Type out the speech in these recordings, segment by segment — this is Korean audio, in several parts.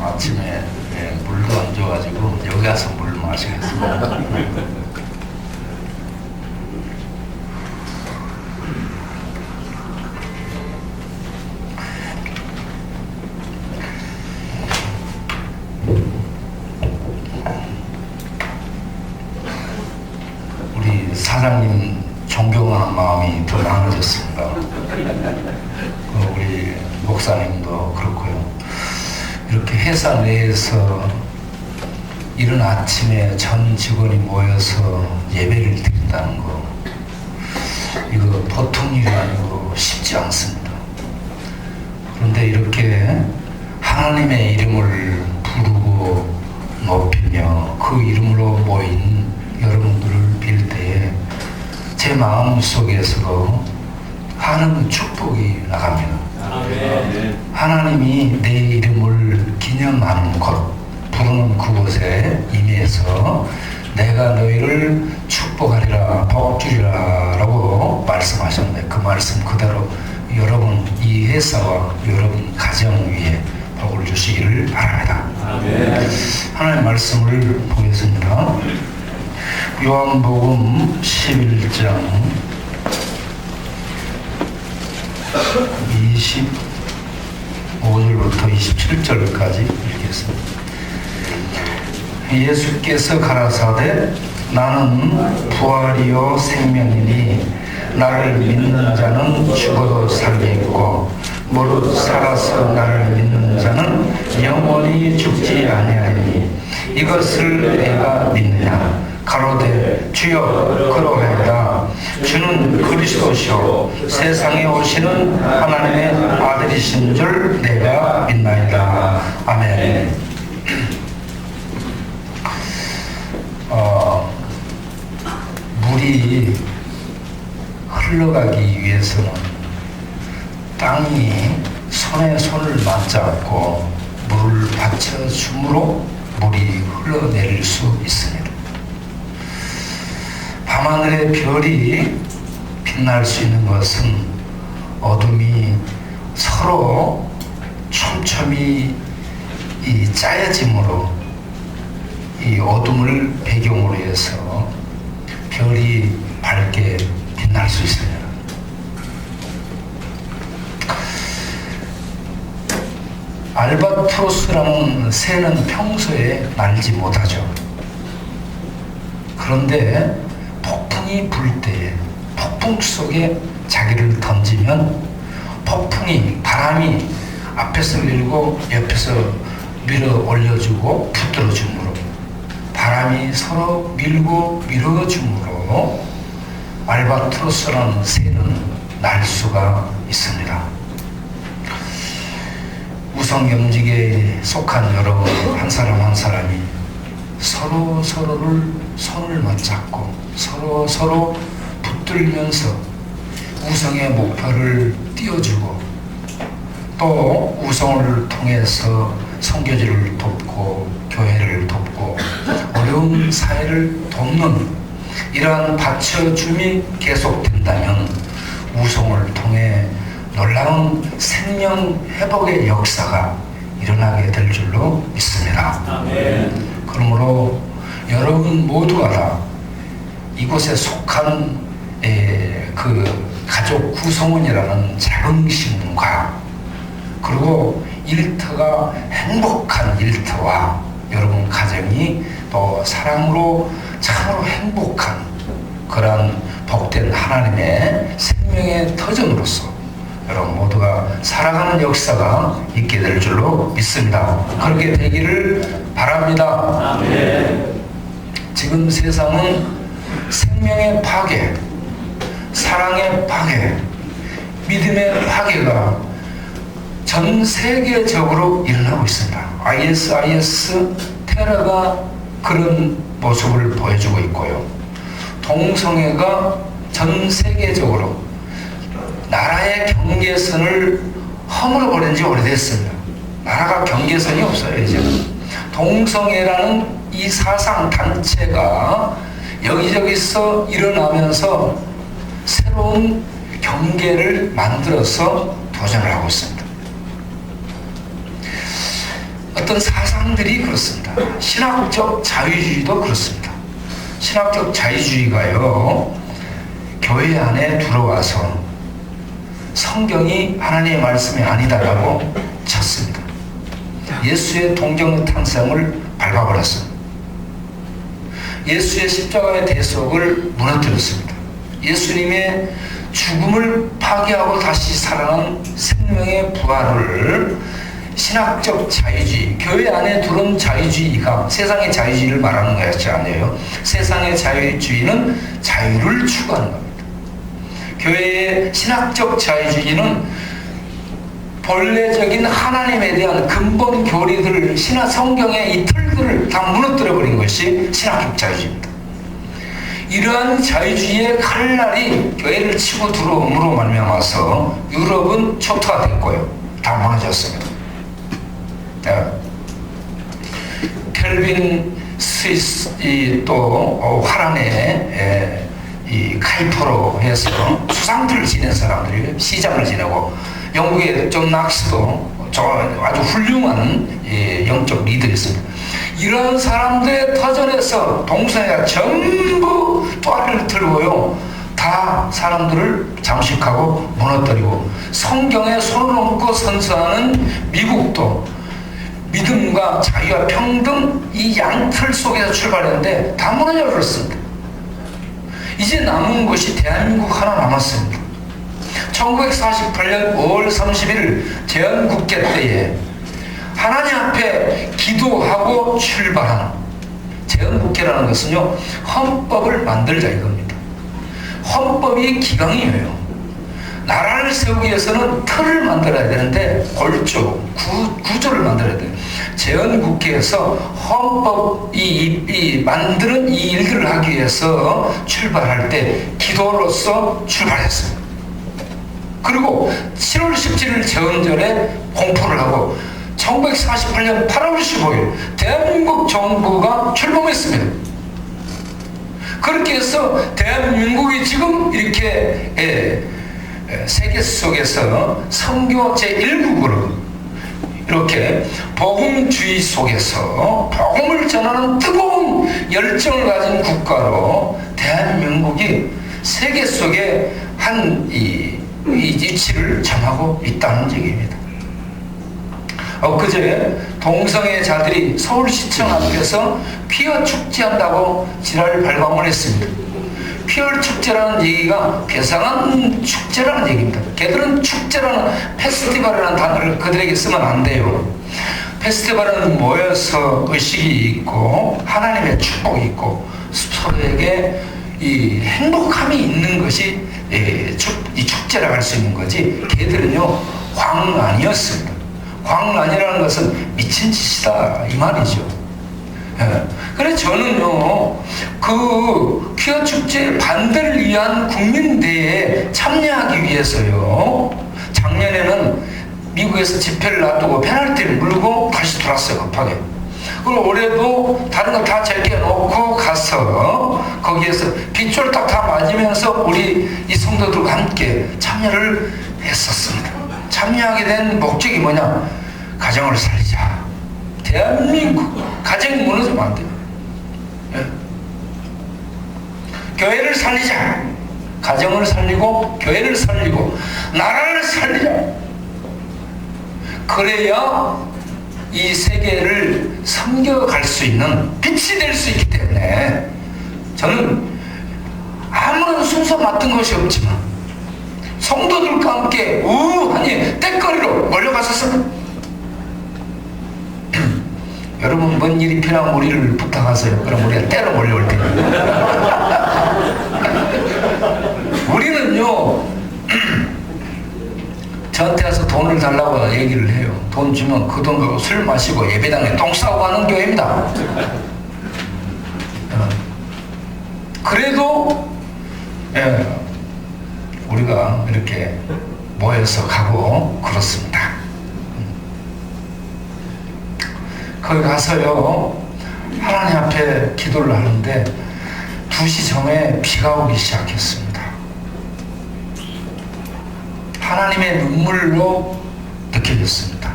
아침에 물도 안 줘가지고 여기 와서 물 마시겠습니다. 우리 사장님 존경하는 마음이 더 나눠졌습니다. 우리 목사님도 그렇고요. 이렇게 회사 내에서 이른 아침에 전 직원이 모여서 예배를 드린다는 거, 이거 보통 일이 아니고 쉽지 않습니다. 그런데 이렇게 하나님의 이름을 부르고 높이며 그 이름으로 모인 여러분들을 빌 때에 제 마음 속에서 하는 축복이 나갑니다. 하나님이 내 이름을 기념하는 곳, 부르는 그곳에 임해서 내가 너희를 축복하리라, 복주리라 라고 말씀하셨는데, 그 말씀 그대로 여러분 이 회사와 여러분 가정 위에 복을 주시기를 바랍니다. 하나님의 말씀을 보겠습니다. 요한복음 11장 25절부터 27절까지 읽겠습니다. 예수께서 가라사대 나는 부활이요 생명이니 나를 믿는 자는 죽어도 살겠고 무릇 살아서 나를 믿는 자는 영원히 죽지 아니하리니 이것을 내가 믿느냐. 가로되 주여 그러하이다. 주는 그리스도시요 세상에 오시는 하나님의 아들이신 줄 내가 믿나이다. 아멘. 물이 흘러가기 위해서는 땅이 손에 손을 맞잡고 물을 받쳐줌으로 물이 흘러내릴 수 있습니다. 밤하늘의 별이 빛날 수 있는 것은 어둠이 서로 촘촘히 짜여짐으로 이 어둠을 배경으로 해서 별이 밝게 빛날 수 있습니다. 알바트로스라는 새는 평소에 날지 못하죠. 그런데 폭풍이 불 때 폭풍 속에 자기를 던지면 폭풍이, 바람이 앞에서 밀고 옆에서 밀어 올려주고 붙들어주므로, 바람이 서로 밀고 밀어주므로 알바트로스라는 새는 날 수가 있습니다. 우성경직에 속한 여러분 한 사람 한 사람이 서로를 손을 맞잡고 서로 붙들면서 우성의 목표를 띄워주고, 또 우성을 통해서 선교지를 돕고 교회를 돕고 어려운 사회를 돕는 이러한 받쳐줌이 계속된다면 우성을 통해 놀라운 생명 회복의 역사가 일어나게 될 줄로 믿습니다. 아멘. 그러므로 여러분 모두가 다 이곳에 속한 그 가족 구성원이라는 자긍심과, 그리고 일터가 행복한 일터와 여러분 가정이 또 사랑으로 참으로 행복한 그런 복된 하나님의 생명의 터전으로서 여러분 모두가 살아가는 역사가 있게 될 줄로 믿습니다. 그렇게 되기를 바랍니다. 아멘. 지금 세상은 생명의 파괴, 사랑의 파괴, 믿음의 파괴가 전 세계적으로 일어나고 있습니다. IS 테러가 그런 모습을 보여주고 있고요. 동성애가 전 세계적으로 나라의 경계선을 허물어버린 지 오래됐습니다. 나라가 경계선이 없어요, 이제는. 동성애라는 이 사상 단체가 여기저기서 일어나면서 새로운 경계를 만들어서 도전을 하고 있습니다. 어떤 사상들이 그렇습니다. 신학적 자유주의도 그렇습니다. 신학적 자유주의가요, 교회 안에 들어와서 성경이 하나님의 말씀이 아니다라고 쳤습니다. 예수의 동정 탄생을 밟아버렸습니다. 예수의 십자가의 대속을 무너뜨렸습니다. 예수님의 죽음을 파괴하고 다시 살아난 생명의 부활을 신학적 자유주의, 교회 안에 들어온 자유주의가 세상의 자유주의를 말하는 것이 아니에요. 세상의 자유주의는 자유를 추구하는 겁니다. 교회의 신학적 자유주의는 본래적인 하나님에 대한 근본 교리들을, 신학 성경의 이 틀들을 다 무너뜨려버린 것이 신학적 자유주의입니다. 이러한 자유주의의 칼날이 교회를 치고 들어옴으로 말미암아서 유럽은 초토화됐고요, 다 무너졌습니다. 켈빈 스위스 또 화란의 이 카이퍼로 해서 수상들을 지낸 사람들이 시장을 지내고, 영국의 존 낙스도 아주 훌륭한 영적 리더였습니다. 이런 사람들의 터전에서 동성애가 전부 또아를 들고요, 다 사람들을 잠식하고 무너뜨리고, 성경에 손을 얹고 선서하는 미국도 믿음과 자유와 평등 이 양틀 속에서 출발했는데 다 무너져 버렸습니다. 이제 남은 것이 대한민국 하나 남았습니다. 1948년 5월 30일 제헌국회 때에 하나님 앞에 기도하고 출발한, 제헌국회라는 것은요, 헌법을 만들자 이겁니다. 헌법이 기강이에요. 나라를 세우기 위해서는 틀을 만들어야 되는데 골조, 구조를 만들어야 돼요. 제헌국회에서 헌법 만드는 이 일들을 하기 위해서 출발할 때 기도로서 출발했어요. 그리고 7월 17일 제헌절에 공포를 하고 1948년 8월 15일 대한민국 정부가 출범했습니다. 그렇게 해서 대한민국이 지금 이렇게 세계 속에서 선교 제1국으로 이렇게 복음주의 속에서 복음을 전하는 뜨거운 열정을 가진 국가로 대한민국이 세계 속에 한 위치를 점하고 있다는 얘기입니다. 엊그제 동성애자들이 서울시청 앞에서 피어 축제한다고 지랄 발광을 했습니다. 피어 축제라는 얘기가 괴상한 축제라는 얘기입니다. 걔들은 축제라는, 페스티벌이라는 단어를 그들에게 쓰면 안 돼요. 페스티벌은 모여서 의식이 있고 하나님의 축복이 있고 서로에게 이 행복함이 있는 것이 이 축제라고 할 수 있는 거지, 걔들은요 광란이었습니다. 광란이라는 것은 미친 짓이다 이 말이죠. 그래서 저는요, 그 퀴어 축제 반대를 위한 국민대회에 참여하기 위해서요, 작년에는 미국에서 집회를 놔두고 페널티를 물고 다시 돌았어요, 급하게. 그리고 올해도 다른 거 다 제껴놓고 가서 거기에서 빗줄딱 다 맞으면서 우리 이 성도들과 함께 참여를 했었습니다. 참여하게 된 목적이 뭐냐? 가정을 살리자. 대한민국 가정이 무너지면 안 돼요. 교회를 살리자. 가정을 살리고 교회를 살리고 나라를 살리자. 그래야 이 세계를 섬겨갈 수 있는 빛이 될 수 있기 때문에 저는 아무런 순서 맡은 것이 없지만 성도들과 함께 우하니 떼거리로 몰려갔었습니다. 여러분 뭔 일이 필요하면 우리를 부탁하세요. 그럼 우리가 때로 몰려올 테니까. 우리는요, 저한테 와서 돈을 달라고 얘기를 해요. 돈 주면 그 돈 갖고 술 마시고 예배당에 똥 싸고 가는 교회입니다. 그래도 우리가 이렇게 모여서 가고 그렇습니다. 거기 가서요, 하나님 앞에 기도를 하는데 2시 전에 비가 오기 시작했습니다. 하나님의 눈물로 느껴졌습니다.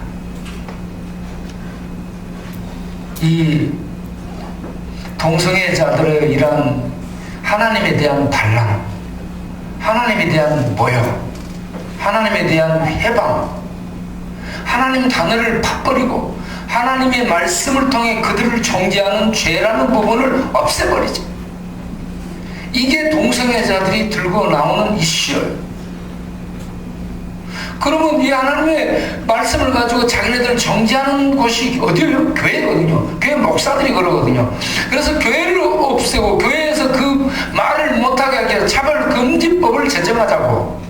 이 동성애자들의 이러한 하나님에 대한 반란, 하나님에 대한 모욕, 하나님에 대한 해방, 하나님 단어를 팍버리고 하나님의 말씀을 통해 그들을 정죄하는 죄라는 부분을 없애버리죠. 이게 동성애자들이 들고 나오는 이슈예요. 그러면 이 하나님의 말씀을 가지고 자기네들 정죄하는 곳이 어디예요? 교회거든요. 교회 목사들이 그러거든요. 그래서 교회를 없애고 교회에서 그 말을 못하게 하기 위해서 차별금지법을 제정하자고,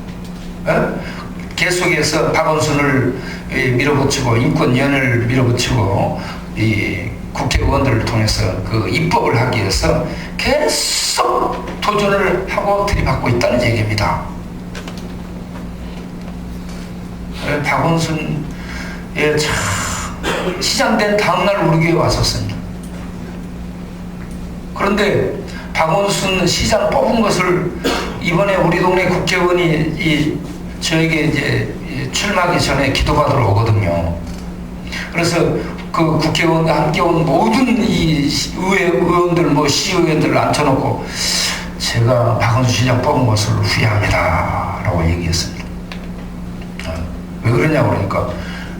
계속해서 박원순을 밀어붙이고 인권위원회를 밀어붙이고 이 국회의원들을 통해서 그 입법을 하기 위해서 계속 도전을 하고 들이받고 있다는 얘기입니다. 박원순 시장된 다음날 우리 교회에 왔었습니다. 그런데 박원순 시장 뽑은 것을 이번에 우리 동네 국회의원이 저에게 이제 출마하기 전에 기도받으러 오거든요. 그래서 그 국회의원과 함께 온 모든 이 의원들, 시의원들을 앉혀놓고 제가 박원순 시장 뽑은 것을 후회합니다 라고 얘기했습니다. 왜 그러냐고 그러니까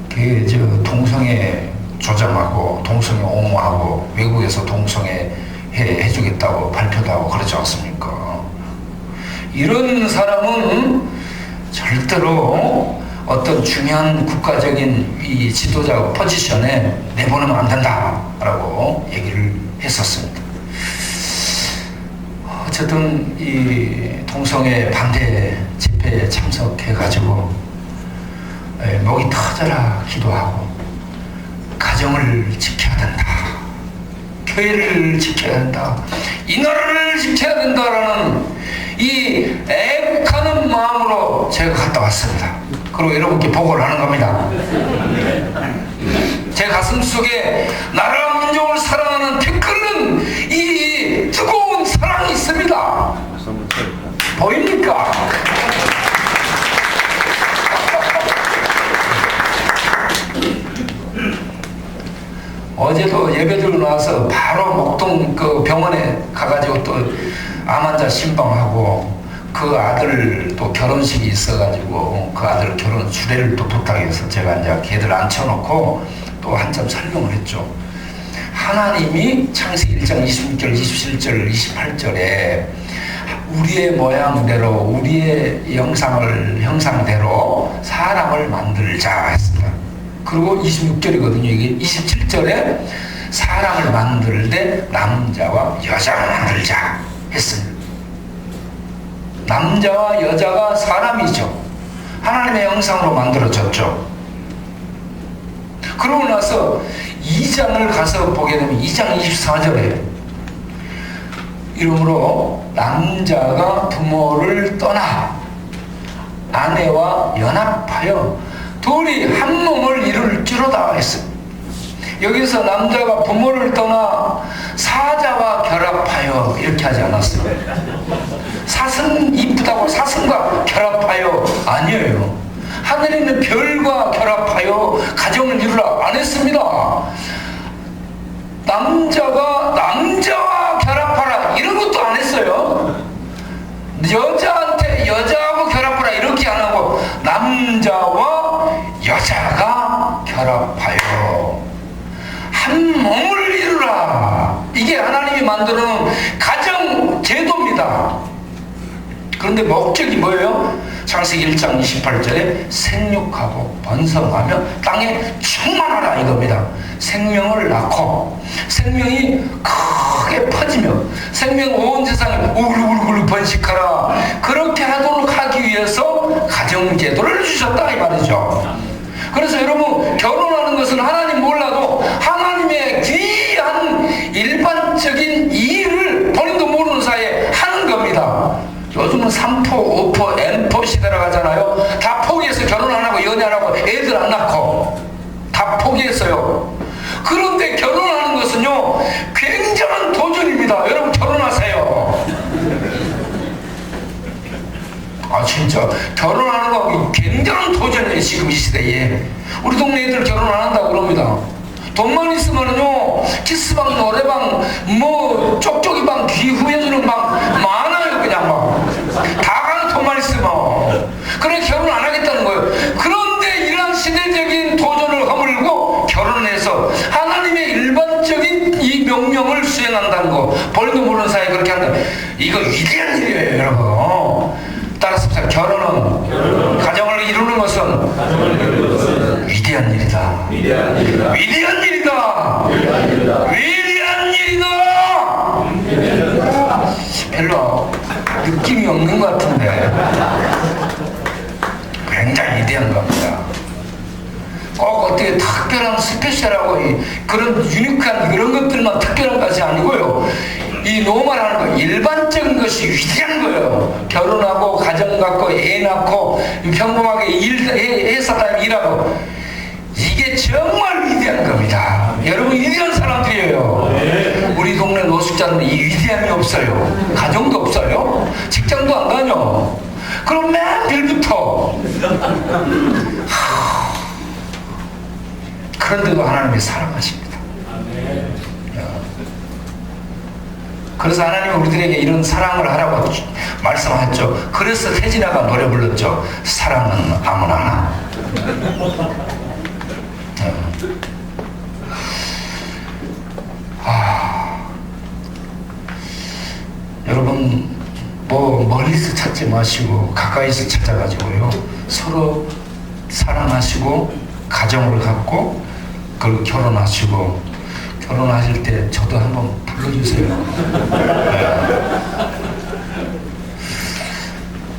그 동성애 조장하고 동성애 옹호하고 외국에서 동성애 해주겠다고 발표도 하고 그러지 않습니까? 이런 사람은 절대로 어떤 중요한 국가적인 이 지도자 포지션에 내보내면 안 된다라고 얘기를 했었습니다. 어쨌든 이 동성애 반대 집회에 참석해가지고 목이 터져라 기도하고 가정을 지켜야 된다, 교회를 지켜야 된다, 이 나라를 지켜야 된다라는 이 애국하는 마음으로 제가 갔다 왔습니다. 그리고 여러분께 보고를 하는 겁니다. 제 가슴 속에 나라와 민족을 사랑하는 피 끓는 이 뜨거운 사랑이 있습니다. 보입니까? 어제도 예배드리고 나서 바로 목동 그 병원에 가가지고 또 암 환자 신방하고 그 아들 또 결혼식이 있어가지고 그 아들 결혼 주례를 또 부탁해서 제가 이제 걔들 앉혀놓고 또 한참 설명을 했죠. 하나님이 창세기 1장 26절, 27절, 28절에 우리의 모양대로 우리의 형상대로 사람을 만들자 했습니다. 그리고 26절이거든요. 이게 27절에 사람을 만들 때 남자와 여자를 만들자 했습니다. 남자와 여자가 사람이죠. 하나님의 형상으로 만들어졌죠. 그러고 나서 2장을 가서 보게 되면 2장 24절에 이러므로 남자가 부모를 떠나 아내와 연합하여 둘이 한 몸을 이룰지로다 했습니다. 여기서 남자가 부모를 떠나 사자와 결합하여 이렇게 하지 않았어요. 사슴 이쁘다고 사슴과 결합하여 아니에요. 하늘에 있는 별과 결합하여 가정을 이루라 안 했습니다. 남자가 남자와 결합하라 이런 것도 안 했어요. 여자한테 여자하고 결합하라 이렇게 안 하고 남자와 여자가 결합하여 한 몸을 이루라. 이게 하나님이 만드는 가정 제도입니다. 그런데 목적이 뭐예요? 창세기 1장 28절에 생육하고 번성하며 땅에 충만하라 이겁니다. 생명을 낳고 생명이 크게 퍼지며 생명 온 세상에 우글우글 번식하라. 그렇게 하도록 하기 위해서 가정제도를 주셨다 이 말이죠. 그래서 여러분 결혼하는 것은 하나님 몰라도 하나님의 귀한 일반적인 일을 본인도 모르는 사이에 하는 겁니다. 요즘은 3포, 5포, N포 시대라고 하잖아요. 다 포기해서 결혼 안 하고 연애 안 하고 애들 안 낳고 다 포기했어요. 그런데 결혼하는 것은요 굉장한 도전입니다. 여러분 결혼하세요. 아 진짜 결혼하는 거 굉장한 도전이에요. 지금 이 시대에 우리 동네 애들 결혼 안 한다고 그럽니다. 돈만 있으면은요, 키스방, 노래방, 뭐, 쪽쪽이방, 귀 후해주는 방 많아요, 그냥 막. 다 가는 돈만 있으면. 그래, 결혼 안 하겠다는 거예요. 그런데 이런 시대적인 도전을 허물고 결혼해서 하나님의 일반적인 이 명령을 수행한다는 거, 벌도 모르는 사이에 그렇게 한다. 이거 위대한 일이에요, 여러분. 따라서 결혼은 가정을 이루는 것은 위대한 일이다. 위대한 일이다. 위대한 일이다. 위대한 일이다. 별로 느낌이 없는 것 같은데 굉장히 위대한 겁니다. 꼭 어떻게 특별한 스페셜하고 그런 유니크한 그런 것들만 특별한 것이 아니고요. 이 노말하는 거 일반적인 것이 위대한 거예요. 결혼하고 가정 갖고 애 낳고 평범하게 회사 다니고 일하고 이게 정말 위대한 겁니다. 여러분 위대한 사람들이에요. 우리 동네 노숙자들은 이 위대함이 없어요. 가정도 없어요. 직장도 안 다녀. 그럼 맨 빌부터 그런데도 하나님이 사랑하십니다. 그래서 하나님은 우리들에게 이런 사랑을 하라고 말씀하셨죠. 그래서 태진아가 노래 불렀죠. 사랑은 아무나 하나. 여러분 뭐 멀리서 찾지 마시고 가까이서 찾아가지고요. 서로 사랑하시고 가정을 갖고 그리고 결혼하시고 결혼하실 때 저도 한번 불러주세요.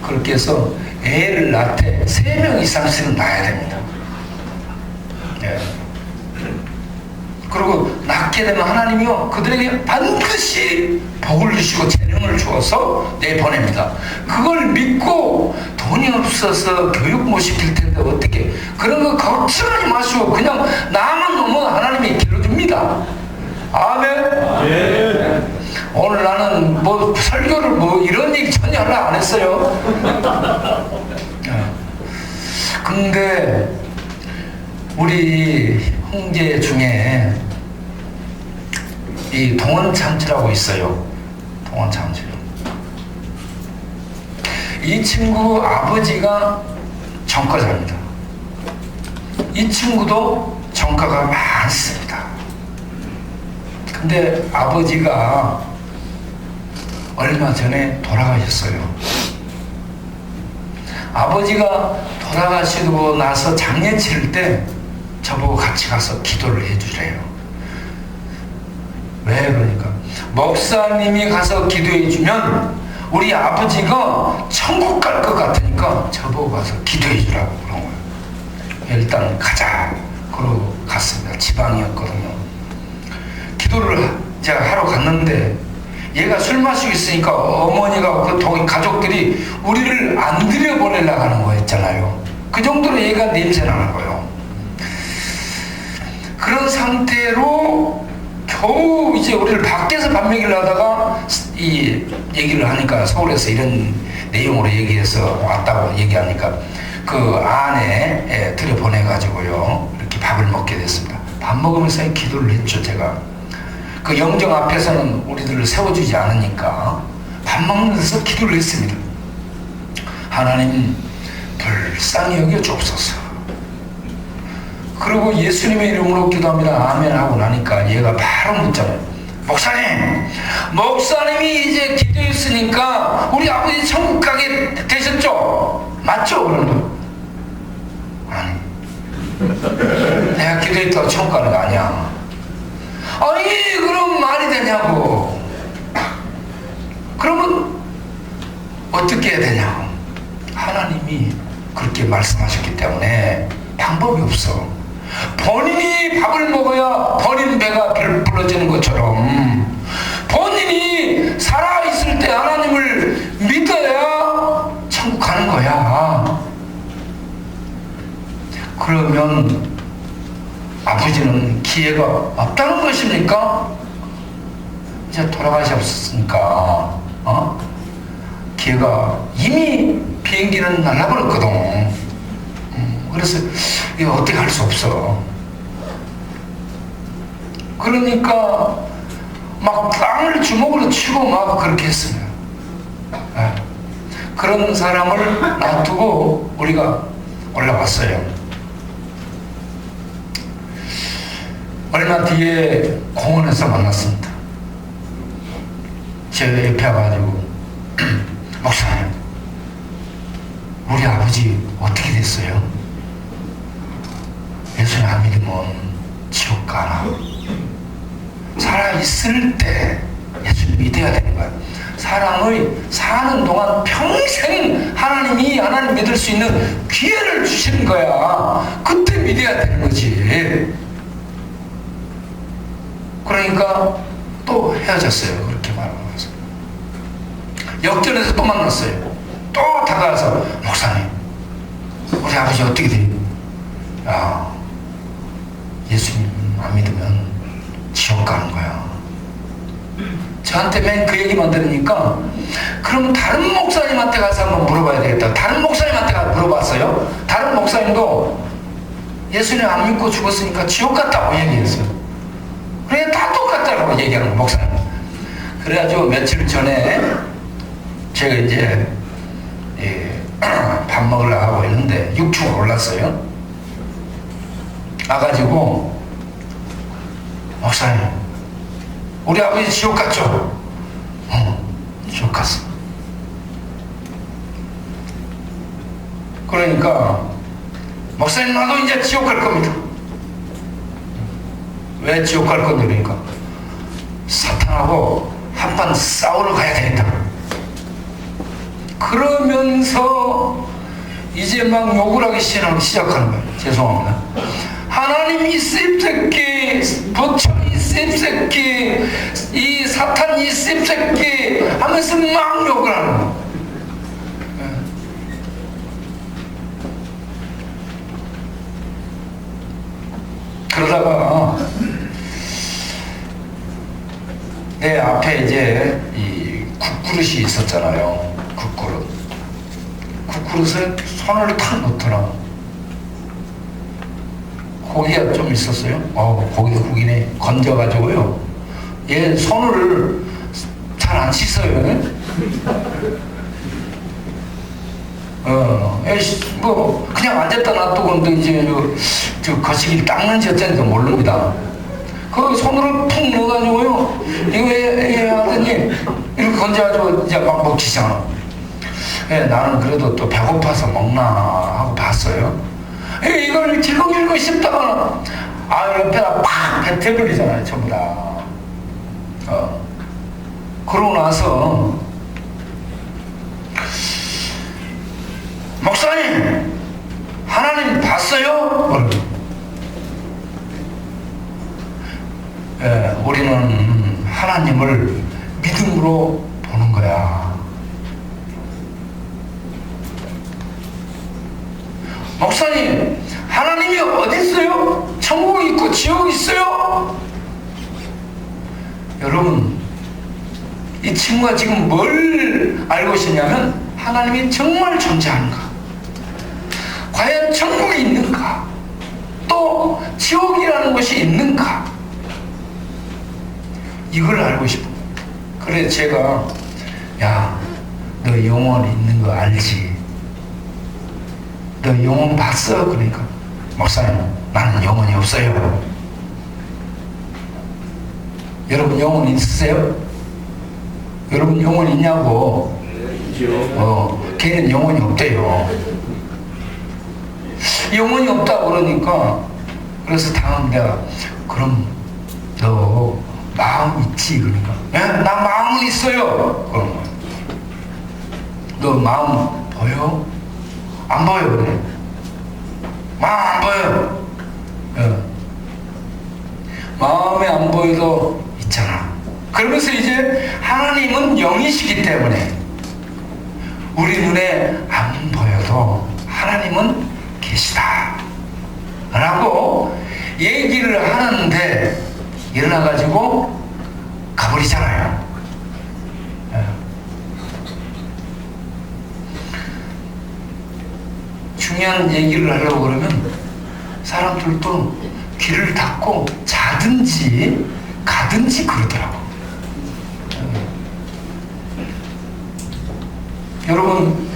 그렇게 해서 애를 낳되 3명 이상씩은 낳아야 됩니다. 그리고 낳게 되면 하나님이요 그들에게 반드시 복을 주시고 재능을 주어서 내보냅니다. 그걸 믿고 돈이 없어서 교육 못 시킬 텐데 어떻게 그런 거 걱정하지 마시고 그냥 나만 놓으면 하나님이 길러줍니다. 아멘. 오늘 나는 뭐 설교를 뭐 이런 얘기 전혀 하려고 안 했어요. 근데 우리 형제 중에 이 동원참치라고 있어요. 동원참치. 이 친구 아버지가 전과자입니다. 이 친구도 전과가 많습니다. 근데 아버지가 얼마 전에 돌아가셨어요. 아버지가 돌아가시고 나서 장례 치를 때 저보고 같이 가서 기도를 해주래요. 왜 그러니까 목사님이 가서 기도해주면 우리 아버지가 천국 갈 것 같으니까 저보고 가서 기도해주라고 그런 거예요. 일단 가자. 그러고 갔습니다. 지방이었거든요. 기도를 제가 하러 갔는데 얘가 술 마시고 있으니까 어머니가 그 가족들이 우리를 안 들여보내려고 하는 거였잖아요. 그 정도로 얘가 냄새나는 거예요. 그런 상태로 겨우 이제 우리를 밖에서 밥 먹이려 하다가 이 얘기를 하니까 서울에서 이런 내용으로 얘기해서 왔다고 얘기하니까 그 안에 들여보내가지고요 이렇게 밥을 먹게 됐습니다. 밥 먹으면서 기도를 했죠. 제가 그 영정 앞에서는 우리들을 세워주지 않으니까 밥 먹으면서 기도를 했습니다. 하나님 불쌍히 여겨 주옵소서. 그리고 예수님의 이름으로 기도합니다. 아멘 하고 나니까 얘가 바로 묻잖아요. 목사님이 이제 기도했으니까 우리 아버지 천국 가게 되셨죠? 맞죠? 그러면 아니 내가 기도했다고 천국 가는 거 아니야. 아니 그럼 말이 되냐고. 그러면 어떻게 해야 되냐고. 하나님이 그렇게 말씀하셨기 때문에 방법이 없어. 본인이 밥을 먹어야 본인 배가 불러지는 것처럼 본인이 살아있을 때 하나님을 믿어야 천국 가는 거야. 그러면 아버지는 기회가 없다는 것입니까? 이제 돌아가셨으니까 기회가 이미 비행기는 날아버렸거든. 그래서 이거 어떻게 할 수 없어. 그러니까 막 땅을 주먹으로 치고 막 그렇게 했습니다. 예. 그런 사람을 놔두고 우리가 올라갔어요. 얼마 뒤에 공원에서 만났습니다. 제 옆에 와가지고 목사님, 우리 아버지 어떻게 됐어요? 예수님 안 믿으면 지옥 가나? 살아있을 때 예수님 믿어야 되는 거야. 사람의 사는 동안 평생 하나님 믿을 수 있는 기회를 주시는 거야. 그때 믿어야 되는 거지. 그러니까 또 헤어졌어요. 그렇게 말하면서 역전해서 또 만났어요. 또 다가와서 목사님, 우리 아버지 어떻게 돼요? 야, 예수님 안 믿으면 지옥 가는 거야. 저한테 맨 그 얘기만 들으니까 그럼 다른 목사님한테 가서 한번 물어봐야 되겠다. 다른 목사님한테 가서 물어봤어요. 다른 목사님도 예수님 안 믿고 죽었으니까 지옥 갔다고 얘기했어요. 그래, 다 똑같다고 얘기하는 거, 목사님. 그래가지고 며칠 전에 제가 이제 밥 먹으려고 하고 있는데 6층으로 올랐어요. 와가지고 목사님, 우리 아버지 지옥 갔죠? 지옥 갔어. 그러니까 목사님, 나도 이제 지옥 갈 겁니다. 왜 지옥 갈 건데? 그러니까 사탄하고 한판 싸우러 가야 되겠다. 그러면서 이제 막 욕을 하기 시작하는 거예요. 죄송합니다. 하나님 이 씹새끼, 부처 이 씹새끼, 이 사탄 이 씹새끼 하면서 막 욕을 하는 거예요. 그러다가 내 앞에 이제 이 국그릇이 있었잖아요. 국그릇에 손을 탁 넣더라. 고기가 좀 있었어요. 고기가 국이네. 건져가지고요. 얘 손을 잘 안 씻어요. 뭐 그냥 앉았다 놔두고 근데 이제 저 거시기를 닦는지 어쩐지 모릅니다. 그 손으로 푹 넣어가지고요. 이거 하더니 이렇게 건져가지고 이제 막 먹기 시작하나. 나는 그래도 또 배고파서 먹나 하고 봤어요. 이걸 질겅질겅 씹다가는 옆에다 팍 뱉어버리잖아요. 전부 다. 그러고 나서 목사님, 하나님 봤어요? 우리는 하나님을 믿음으로 보는 거야. 목사님, 하나님이 어디 있어요? 천국 있고 지옥 있어요? 여러분, 이 친구가 지금 뭘 알고 있냐면 하나님이 정말 존재하는가, 과연 천국이 있는가, 또 지옥이라는 것이 있는가, 이걸 알고 싶어. 그래서 제가 야, 너 영혼 있는 거 알지? 너 영혼 봤어? 그러니까 목사님, 나는 영혼이 없어요. 여러분 영혼 있으세요? 여러분 영혼 있냐고. 걔는 영혼이 없대요. 영혼이 없다고 그러니까, 그래서 다음 내가 그럼 너 마음 있지? 그러니까 나 마음은 있어요. 그런 거야. 너 마음 보여? 안 보여. 그래. 마음 안 보여. 마음에 안 보여도 있잖아. 그러면서 이제 하나님은 영이시기 때문에 우리 눈에 안 보여도 하나님은 계시다 라고 얘기를 하는데 일어나가지고 가버리잖아요. 중요한 얘기를 하려고 그러면 사람들도 귀를 닫고 자든 가든지 그러더라고. 여러분,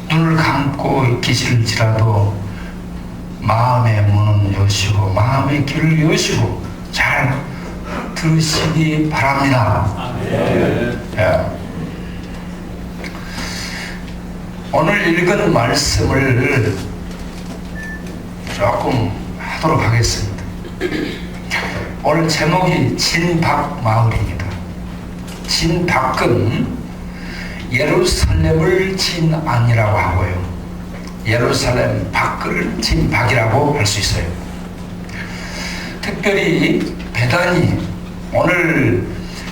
눈을 감고 계실지라도 마음의 문은 여시고 마음의 귀를 여시고 잘 들으시기 바랍니다. 예. 오늘 읽은 말씀을 조금 하도록 하겠습니다. 오늘 제목이 진박마을입니다. 진박은 예루살렘을 진안이라고 하고요, 예루살렘 밖을 진박이라고 할 수 있어요. 특별히 베다니, 오늘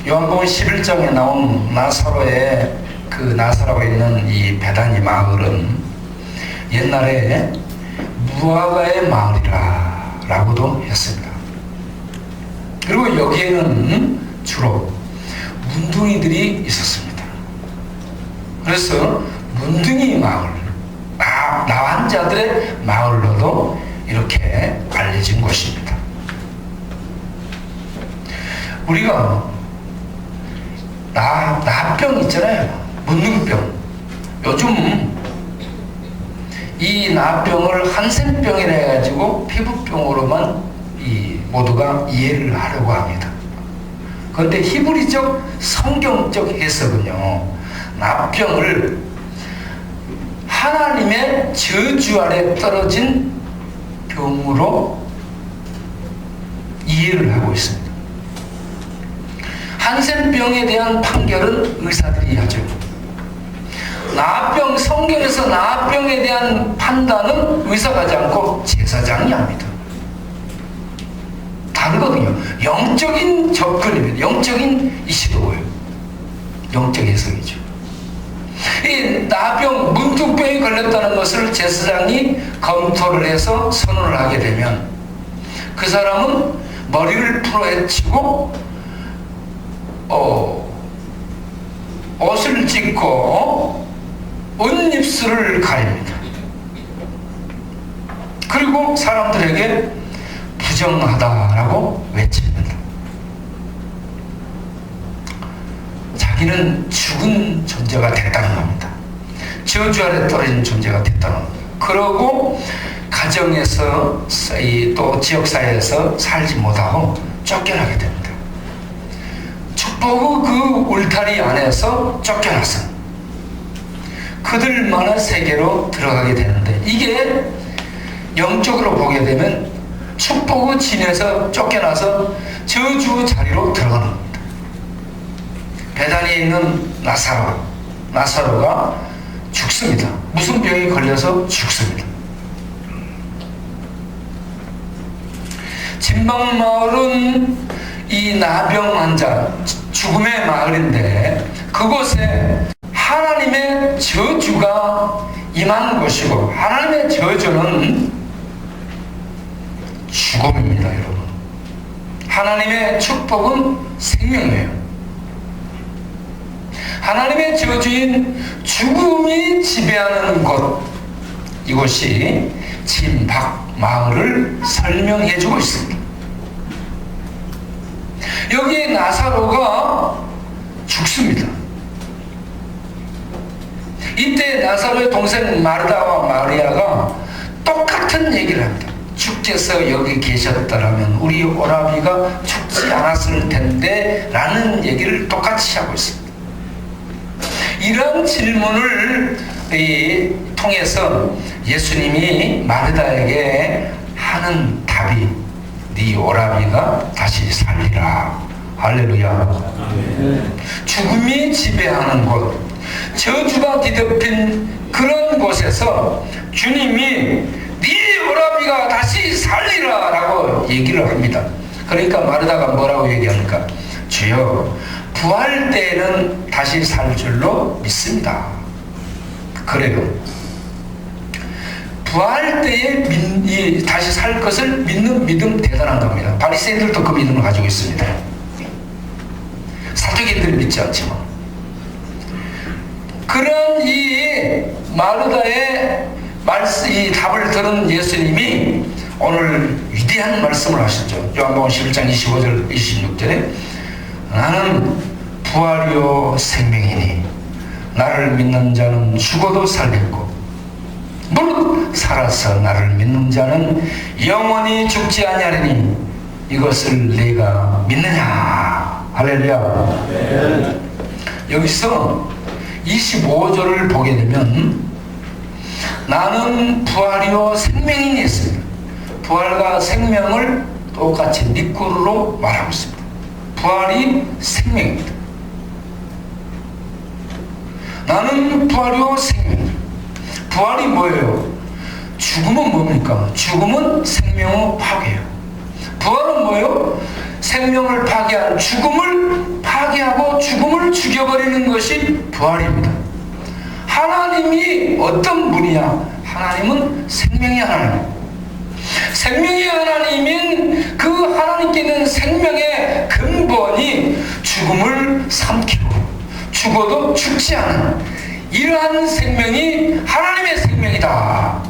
요한복음 11장에 나온 나사로의 나사로가 있는 이 베다니 마을은 옛날에 무화과의 마을이라고도 했습니다. 그리고 여기에는 주로 문둥이들이 있었습니다. 그래서 문둥이 마을, 나환자들의 마을로도 이렇게 알려진 곳입니다. 우리가 나병 있잖아요. 문둥병. 요즘 이 나병을 한센병이라 해가지고 피부병으로만 모두가 이해를 하려고 합니다. 그런데 히브리적 성경적 해석은요, 나병을 하나님의 저주 아래 떨어진 병으로 이해를 하고 있습니다. 한센병에 대한 판결은 의사들이 하죠. 나병, 성경에서 나병에 대한 판단은 의사가 하지 않고 제사장이 합니다. 다르거든요. 영적인 접근입니다. 영적인 시도예요. 영적 해석이죠. 이 나병, 문둥병이 걸렸다는 것을 제사장이 검토를 해서 선언을 하게 되면 그 사람은 머리를 풀어헤치고 옷을 찢고 옷입술을 가립니다. 그리고 사람들에게 부정하다라고 외칩니다. 자기는 죽은 존재가 됐다는 겁니다. 저주 아래 떨어진 존재가 됐다는 겁니다. 그러고 가정에서 또 지역사회에서 살지 못하고 쫓겨나게 됩니다. 축복의 그 울타리 안에서 쫓겨나서 그들만의 세계로 들어가게 되는데, 이게 영적으로 보게 되면 축복의 진에서 쫓겨나서 저주 자리로 들어가는 겁니다. 베다니에 있는 나사로가 죽습니다. 무슨 병이 걸려서 죽습니다. 진박마을은 이 나병 환자, 죽음의 마을인데 그곳에 하나님의 저주가 임한 곳이고, 하나님의 저주는 죽음입니다, 여러분. 하나님의 축복은 생명이에요. 하나님의 저주인 죽음이 지배하는 곳, 이곳이 진박마을을 설명해 주고 있습니다. 여기에 나사로가 죽습니다. 이때 나사로의 동생 마르다와 마리아가 똑같은 얘기를 합니다. 주께서 여기 계셨더라면 우리 오라비가 죽지 않았을 텐데 라는 얘기를 똑같이 하고 있습니다. 이런 질문을 통해서 예수님이 마르다에게 하는 답이 네 오라비가 다시 살리라. 할렐루야. 죽음이 지배하는 곳, 저주가 뒤덮인 그런 곳에서 주님이 네 오라비가 다시 살리라 라고 얘기를 합니다. 그러니까 마르다가 뭐라고 얘기합니까? 주여, 부활 때에는 다시 살 줄로 믿습니다. 그래요. 부활 때에 다시 살 것을 믿는 믿음 대단한 겁니다. 바리새인들도 그 믿음을 가지고 있습니다. 사두개인들은 믿지 않지만, 그런 이 마르다의 이 답을 들은 예수님이 오늘 위대한 위대한 말씀을 하셨죠. 요한복음 11장 25절 26절에 나는 부활이요 생명이니 나를 믿는 자는 죽어도 살겠고 무릇 살아서 나를 믿는 자는 영원히 죽지 아니하리니 이것을 내가 믿느냐. 할렐루야. 네. 여기서 25절을 보게 되면 나는 부활이요 생명이니 했습니다. 부활과 생명을 똑같이 니꾸르로 말하고 있습니다. 부활이 생명입니다. 나는 부활이요 생명이니. 부활이 뭐예요? 죽음은 뭡니까? 죽음은 생명의 파괴예요. 부활은 뭐예요? 생명을 파괴한 죽음을 파괴하고 죽음을 죽여버리는 것이 부활입니다. 하나님이 어떤 분이냐? 하나님은 생명의 하나님. 생명의 하나님인 그 하나님께 있는 생명의 근본이 죽음을 삼키고 죽어도 죽지 않은 이러한 생명이 하나님의 생명이다.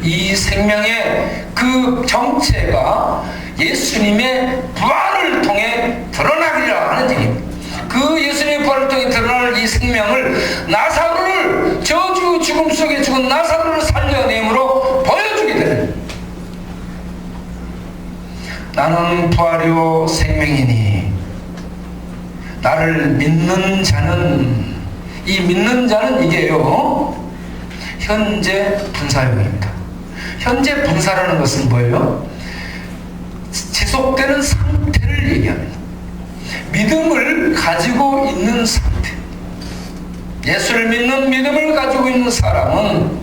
이 생명의 그 정체가 예수님의 부활을 통해 드러나리라 하는 얘기입니다. 그 예수님의 부활을 통해 드러날 이 생명을 나사로를 저주 죽음 속에 죽은 나사로를 살려내므로 보여주게 되는 나는 부활이요 생명이니 나를 믿는 자는 이 믿는 자는 이게요 현재 분사형입니다. 현재 분사라는 것은 뭐예요? 지속되는 상태를 얘기합니다. 믿음을 가지고 있는 상태. 예수를 믿는 믿음을 가지고 있는 사람은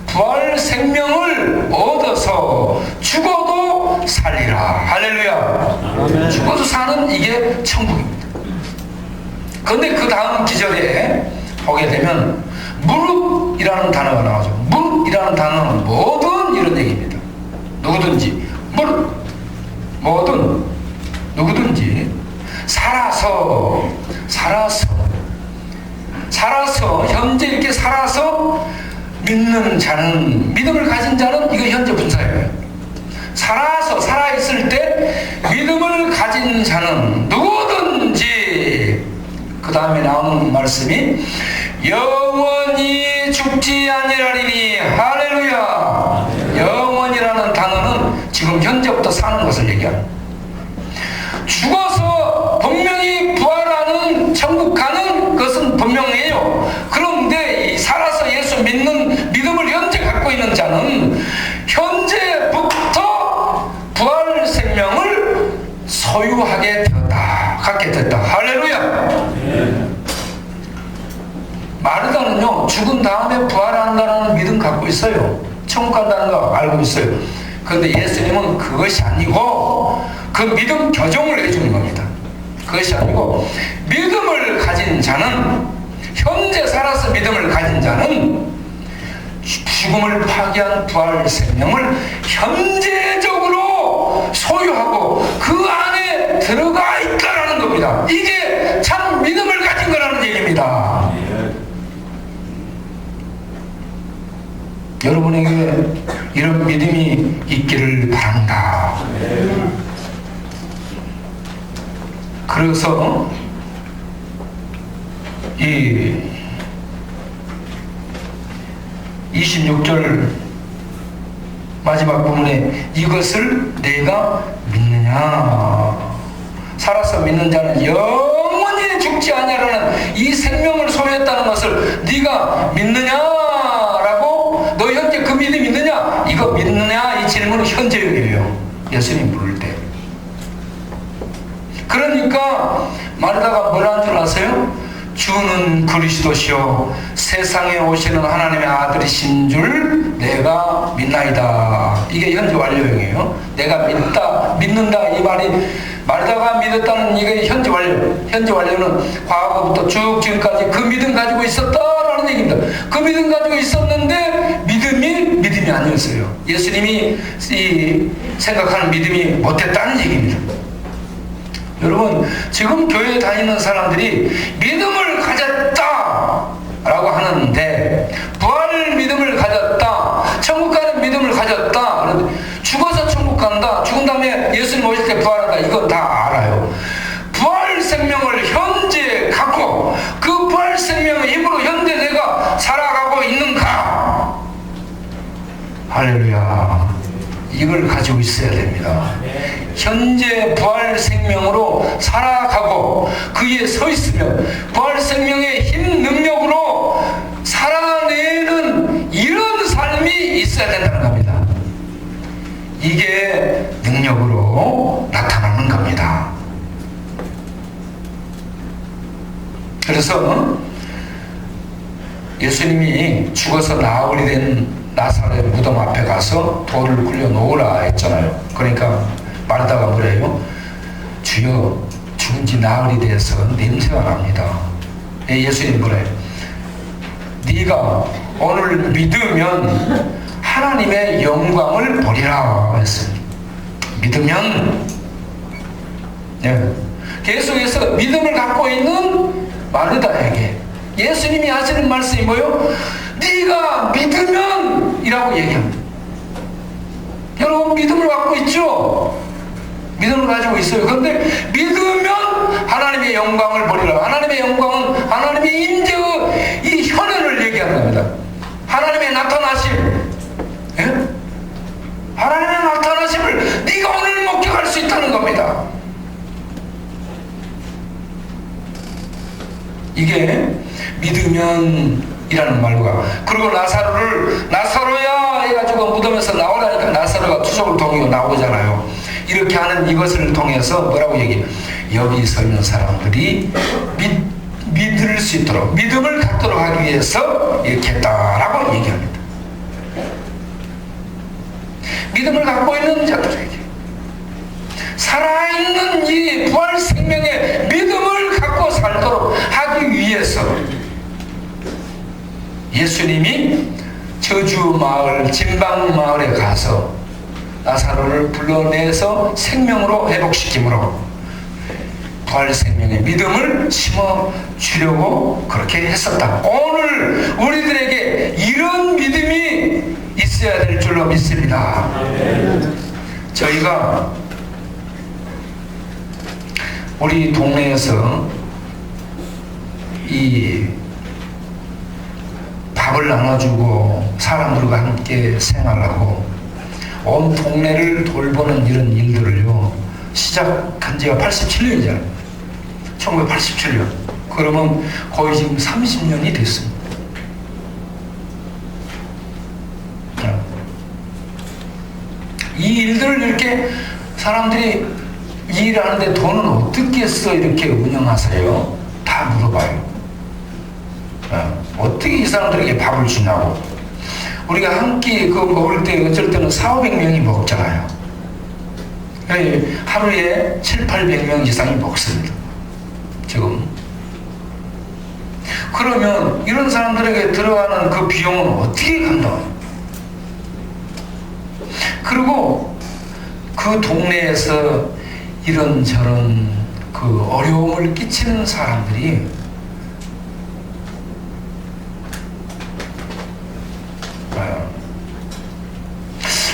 부활 생명을 얻어서 죽어도 살리라. 할렐루야. 아멘. 죽어도 사는 이게 천국입니다. 그런데 그 다음 기절에 보게 되면 무릇이라는 단어가 나오죠. 무릇이라는 단어는 뭐든 이런 얘기입니다. 누구든지 무릇 뭐든 누구든지 살아서 현재 이렇게 살아서 믿는 자는 믿음을 가진 자는 이거 현재 분사예요. 살아있을 때 믿음을 가진 자는 누구든지 그 다음에 나오는 말씀이 영원히 죽지 아니하리니. 할렐루야. 영원이라는 단어는 지금 현재부터 사는 것을 얘기합니다. 죽어서 분명히 부활하는 천국 가는 것은 분명해요. 그런데 살아서 예수 믿는 믿음을 현재 갖고 있는 자는 현재부터 부활 생명을 소유하게 되었다. 갖게 됐다. 할렐루야. 마르다는요 죽은 다음에 부활한다는 믿음 갖고 있어요. 천국 간다는 거 알고 있어요. 그런데 예수님은 그것이 아니고 그 믿음 교정을 해주는 겁니다. 그것이 아니고 믿음을 가진 자는 현재 살아서 믿음을 가진 자는 죽음을 파괴한 부활 생명을 현재적으로 소유하고 그 안에 들어가 있다라는 겁니다. 이게 참 믿음을 가진 거라는 얘기입니다. 여러분에게 이런 믿음이 있기를 바랍니다. 그래서 이 26절 마지막 부분에 이것을 내가 믿느냐. 살아서 믿는 자는 영원히 죽지 아니하라는 이 생명을 소유했다는 것을 네가 믿느냐라고, 너 현재 그 믿음이 있느냐, 이거 믿느냐, 이 질문은 현재형이에요. 예수님 부를 때. 그러니까 마르다가 뭐라는 줄 아세요? 주는 그리스도시요 세상에 오시는 하나님의 아들이신 줄 내가 믿나이다. 이게 현재 완료형이에요. 내가 믿는다 이 말이, 마르다가 믿었다는 이게 현재 완료. 현재 완료는 과거부터 쭉 지금까지 그 믿음 가지고 있었다라는 얘기입니다. 그 믿음 가지고 있었는데 믿음이 아니었어요. 예수님이 생각하는 믿음이 못했다는 얘기입니다. 여러분, 지금 교회에 다니는 사람들이 믿음을 가졌다 라고 하는데, 부활 믿음을 가졌다, 천국 가는 믿음을 가졌다 가졌다. 그런데 죽어서 천국 간다. 죽은 다음에 예수님 오실 때 부활한다. 이건 다 알아요. 부활 생명을 현재 갖고 그 부활 생명의 힘으로 현재 내가 살아가고 있는가? 할렐루야. 이걸 가지고 있어야 됩니다. 현재 부활 생명으로 살아가고 그에 서 있으면 부활 생명의 힘 능력으로 살아내는 이런 삶이 있어야 된다는 겁니다. 이게 능력으로 나타나는 겁니다. 그래서 예수님이 죽어서 나흘이 된 나사렛 무덤 앞에 가서 돌을 굴려 놓으라 했잖아요. 그러니까 마르다가 뭐래요? 주여, 죽은 지 나흘이 돼서 냄새가 납니다. 예수님 뭐래요? 네가 오늘 믿으면 하나님의 영광을 보리라 했습니다. 믿으면, 네. 계속해서 믿음을 갖고 있는 마르다에게 예수님이 하시는 말씀이 뭐예요? 네가 믿으면 이라고 얘기합니다. 여러분 믿음을 갖고 있죠? 믿음을 가지고 있어요. 그런데 믿으면 하나님의 영광을 보리라. 하나님의 영광은 하나님의 임재의 이 현현을 얘기하는 겁니다. 하나님의 나타나심, 예? 하나님의 나타나심을 네가 오늘 목격할 수 있다는 겁니다. 이게 믿으면 이라는 말과, 그리고 나사로야 해가지고 무덤에서 나오라니까 나사로가 투석을 통해 나오잖아요. 이렇게 하는 이것을 통해서 뭐라고 얘기해요? 여기 서 있는 사람들이 믿을 수 있도록, 믿음을 갖도록 하기 위해서 이렇게 했다라고 얘기합니다. 믿음을 갖고 있는 자들에게 살아있는 이 부활 생명의 믿음을 갖고 살도록 하기 위해서 예수님이 저주 마을, 진방 마을에 가서 나사로를 불러내서 생명으로 회복시킴으로 부활 생명의 믿음을 심어 주려고 그렇게 했었다. 오늘 우리들에게 이런 믿음이 있어야 될 줄로 믿습니다. 저희가 우리 동네에서 이 밥을 나눠주고 사람들과 함께 생활하고 온 동네를 돌보는 이런 일들을요 시작한 지가 87년이잖아요. 1987년. 그러면 거의 지금 30년이 됐습니다. 이 일들을 이렇게 사람들이 이 일하는데 돈은 어떻게 써 이렇게 운영하세요? 다 물어봐요. 어떻게 이 사람들에게 밥을 주냐고. 우리가 한 끼 먹을 때 어쩔 때는 400~500명이 먹잖아요. 하루에 700~800명 이상이 먹습니다. 지금. 그러면 이런 사람들에게 들어가는 그 비용은 어떻게 감당해요? 그리고 그 동네에서 이런저런 그 어려움을 끼치는 사람들이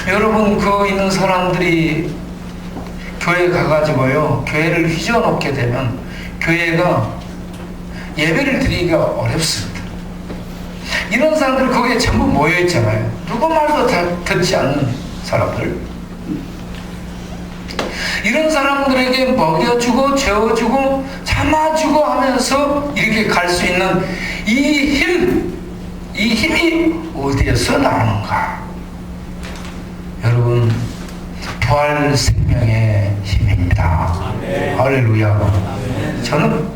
여러분 그 있는 사람들이 교회 가가지고요 교회를 휘저어놓게 되면 교회가 예배를 드리기가 어렵습니다. 이런 사람들 거기에 전부 모여있잖아요. 누구 말도 다 듣지 않는 사람들. 이런 사람들에게 먹여주고 재워주고 참아주고 하면서 이렇게 갈 수 있는 이 힘이 어디에서 나오는가? 여러분, 부활 생명의 힘입니다. 할렐루야. 저는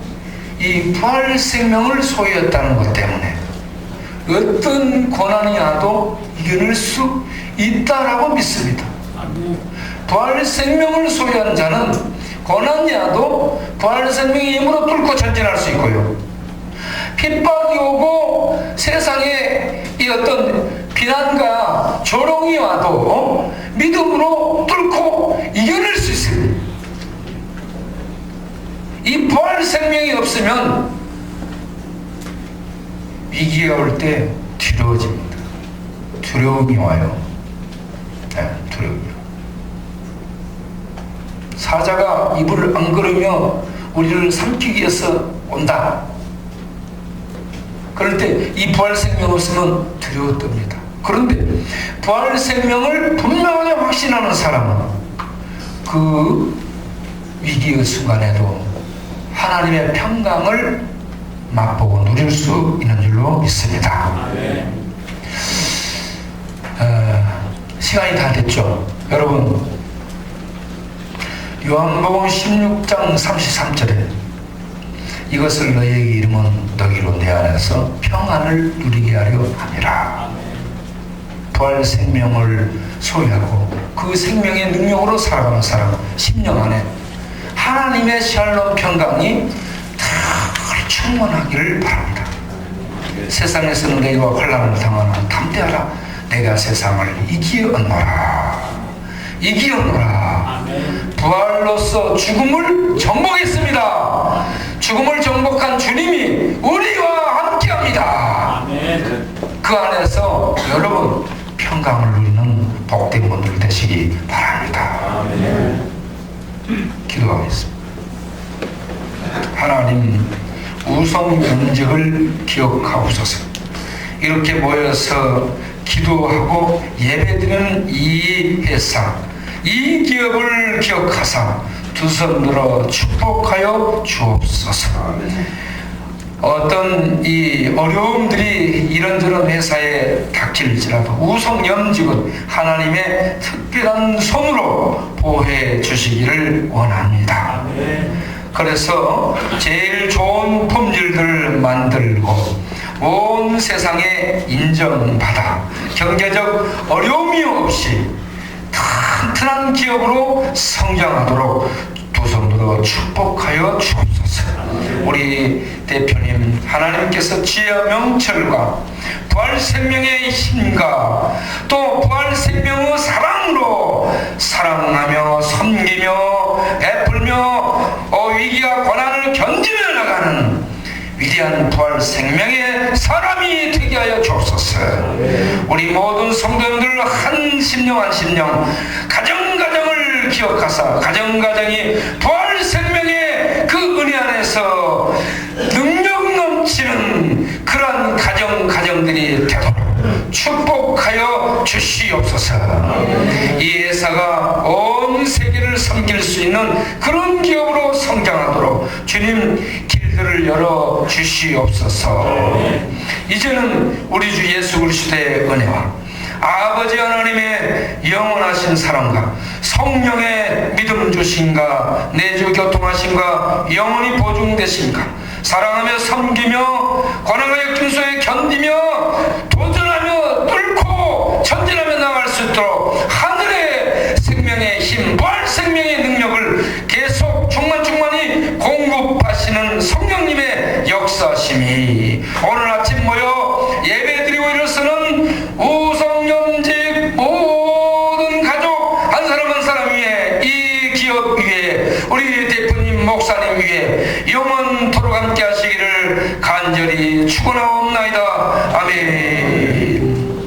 이 부활 생명을 소유했다는 것 때문에 어떤 고난이 와도 이겨낼 수 있다라고 믿습니다. 부활 생명을 소유하는 자는 고난이 와도 부활 생명의 힘으로 뚫고 전진할 수 있고요. 핍박이 오고 세상에 이 어떤 비난과 조롱이 와도 믿음으로 뚫고 이겨낼 수 있습니다. 이 부활 생명이 없으면 위기가 올 때 두려워집니다. 두려움이 와요. 두려움이라. 사자가 입을 안 걸으며 우리를 삼키기 위해서 온다. 그럴 때 이 부활 생명 없으면 두려웠답니다. 그런데 부활 생명을 분명하게 확신하는 사람은 그 위기의 순간에도 하나님의 평강을 맛보고 누릴 수 있는 줄로 믿습니다. 시간이 다 됐죠. 여러분, 요한복음 16장 33절에 이것을 너희에게 이르면 너희로 내 안에서 평안을 누리게 하려 함이라. 부활 생명을 소유하고 그 생명의 능력으로 살아가는 사람, 심령 안에 하나님의 샬롬 평강이 다 충만하기를 바랍니다. 세상에서는 너희가 환난을 당하나 담대하라. 내가 세상을 이기었노라. 이기었노라. 부활로서 죽음을 정복했습니다. 죽음을 정복한 주님이 우리와 함께합니다. 그 안에서 여러분 평강을 누리는 복된 분들 되시기 바랍니다. 기도하겠습니다. 하나님, 우성 연적을 기억하옵소서. 이렇게 모여서 기도하고 예배드리는 이 회사, 이 기업을 기억하사 두 손 들어 축복하여 주옵소서. 어떤 이 어려움들이 이런저런 회사에 닥칠지라도 우성염직은 하나님의 특별한 손으로 보호해 주시기를 원합니다. 그래서 제일 좋은 품질들 만들고 온 세상에 인정받아 경제적 어려움이 없이 튼튼한 기업으로 성장하도록 두 손으로 축복하여 주옵소서. 우리 대표님, 하나님께서 지혜와 명철과 부활 생명의 힘과 또 부활 생명의 사랑으로 사랑하며 섬기며 베풀며 위기와 고난을 견디며 나가는 위대한 부활 생명의 사람이 되게 하여 주옵소서. 우리 모든 성도님들 한 심령 한 심령 가정가정을 기억하사 가정가정이 부활 생명의 그 은혜 안에서 능력 넘치는 그러한 가정들이 되도록 축복하여 주시옵소서. 이 회사가 온 세계를 섬길 수 있는 그런 기업으로 성장하도록 주님 길들을 열어 주시옵소서. 이제는 우리 주 예수 그리스도의 은혜와 아버지 하나님의 영원하신 사랑과 성령의 믿음 주신가 내주 교통하신가 영원히 보증되신가 사랑하며 섬기며 고난과 역경소에 견디며 도전하며 뚫고 전진하며 나갈 수 있도록 하늘의 생명의 힘, 부활 생명의 능력을 계속 충만히 공급하시는 성령님의 역사심이 오늘 아침 모여 예배드리고 일어서는 우성연직 모든 가족 한 사람 한 사람 위에 이 기업 위에 우리 대표님 목사님 위에 영원토록 함께 하시기를 간절히 축원하옵나이다. 아멘.